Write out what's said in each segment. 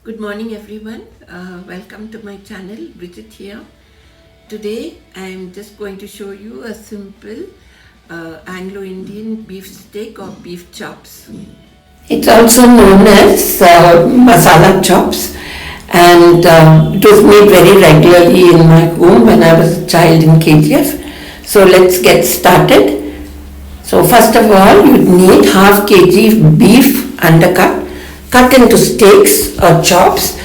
Good morning everyone. Welcome to my channel. Bridget here. Today I am just going to show you a simple Anglo-Indian beef steak or beef chops. It's also known as masala chops, and it was made very regularly in my home when I was a child in KGF. So let's get started. So first of all, you need half kg beef undercut, cut into steaks or chops,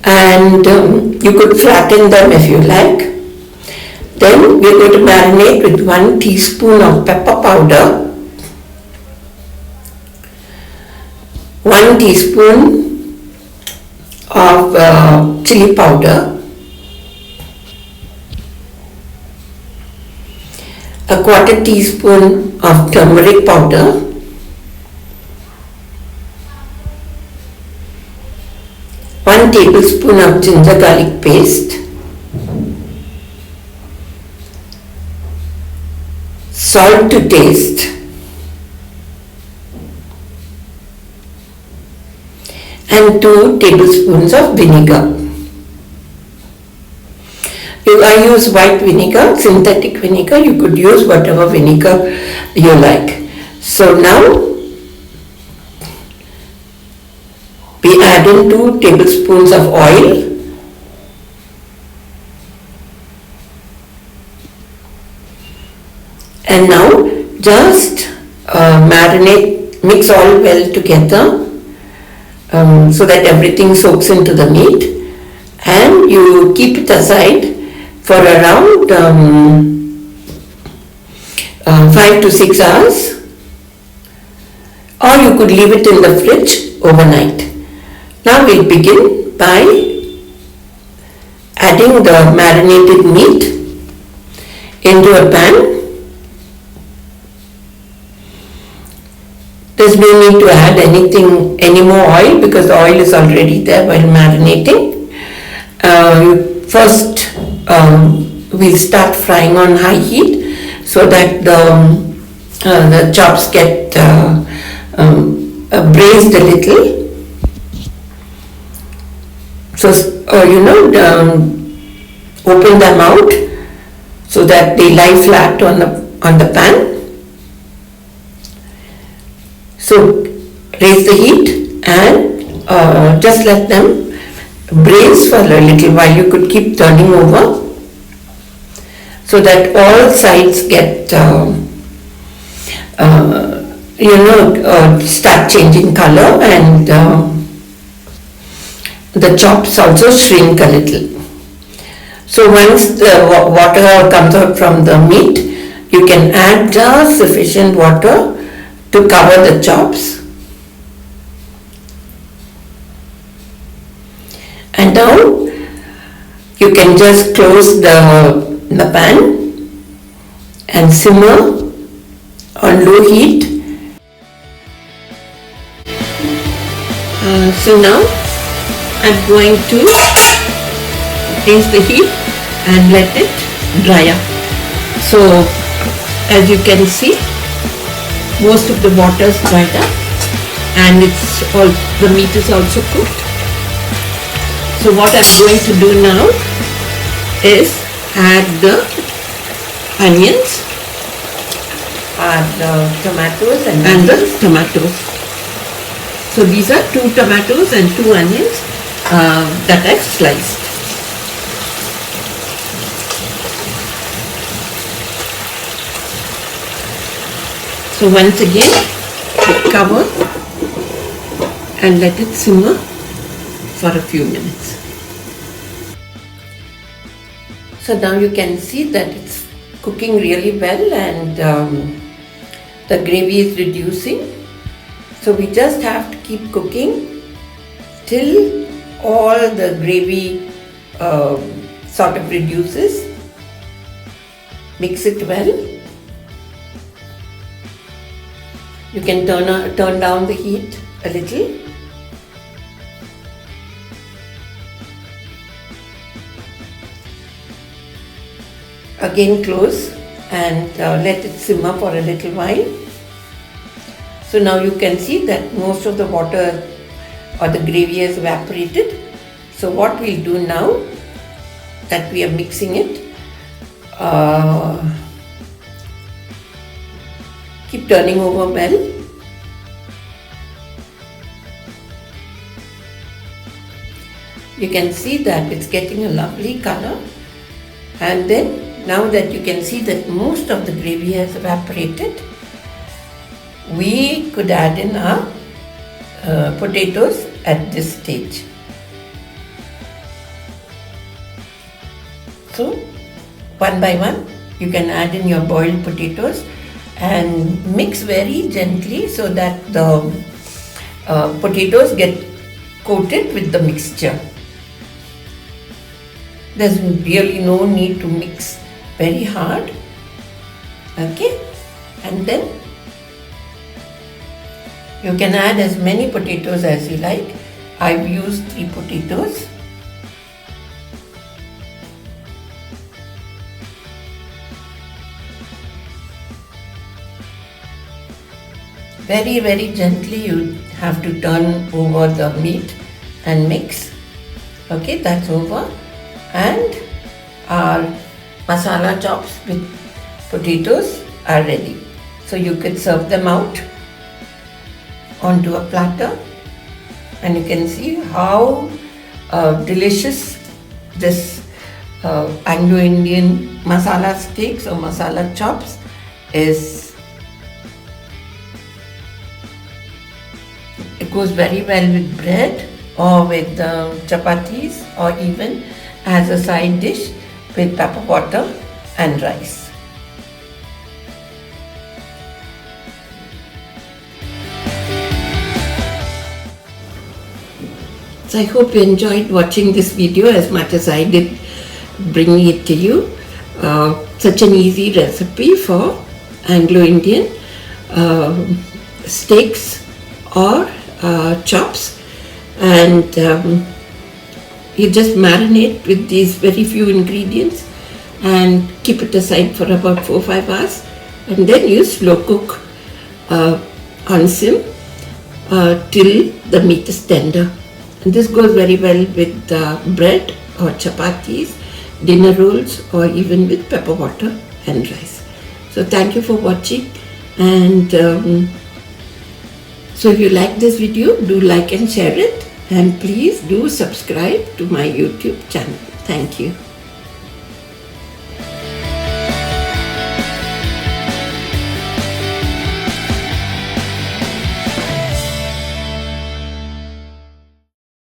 and you could flatten them if you like. Then we're going to marinate with 1 teaspoon of pepper powder, 1 teaspoon of chillie powder, a quarter teaspoon of turmeric powder, 1 tablespoon of ginger garlic paste, salt to taste, and 2 tablespoons of vinegar. I use white vinegar, synthetic vinegar. You could use whatever vinegar you like. So now we add in 2 tablespoons of oil, and now just marinate, mix all well together so that everything soaks into the meat, and you keep it aside for around 5 to 6 hours, or you could leave it in the fridge overnight. Now we'll begin by adding the marinated meat into a pan. There's no need to add any more oil because the oil is already there while marinating. First, we'll start frying on high heat so that the chops get braised a little. So, open them out so that they lie flat on the pan. So, raise the heat and just let them braise for a little while. You could keep turning over so that all sides get start changing color, and the chops also shrink a little. So once the water comes out from the meat, you can add just sufficient water to cover the chops. And now you can just close the pan and simmer on low heat. So now I'm going to raise the heat and let it dry up. So as you can see, most of the water is dried up and the meat is also cooked. So what I'm going to do now is add the onions, the tomatoes and the tomatoes. So these are 2 tomatoes and 2 onions that I've sliced. So once again, cover and let it simmer for a few minutes. So now you can see that it's cooking really well, and the gravy is reducing. So we just have to keep cooking till all the gravy sort of reduces. Mix it well. You can turn down the heat a little. Again close and let it simmer for a little while. So now you can see that most of the water or the gravy has evaporated. So what we'll do now that we are mixing it, keep turning over well. You can see that it's getting a lovely color, and then now that you can see that most of the gravy has evaporated, we could add in our potatoes at this stage. So one by one you can add in your boiled potatoes and mix very gently so that the potatoes get coated with the mixture. There's really no need to mix very hard. Okay, and then you can add as many potatoes as you like. I've used 3 potatoes. Very, very gently you have to turn over the meat and mix. Okay, that's over. And our masala chops with potatoes are ready. So you can serve them out onto a platter, and you can see how delicious this Anglo-Indian masala steaks or masala chops is. It goes very well with bread or with chapattis, or even as a side dish with pepperwater and rice. So I hope you enjoyed watching this video as much as I did bringing it to you. Such an easy recipe for Anglo-Indian steaks or chops, and you just marinate with these very few ingredients and keep it aside for about 4-5 hours, and then you slow cook on sim till the meat is tender. And this goes very well with bread or chapattis, dinner rolls, or even with pepperwater and rice. So thank you for watching, and so if you like this video, do like and share it, and please do subscribe to my YouTube channel. Thank you.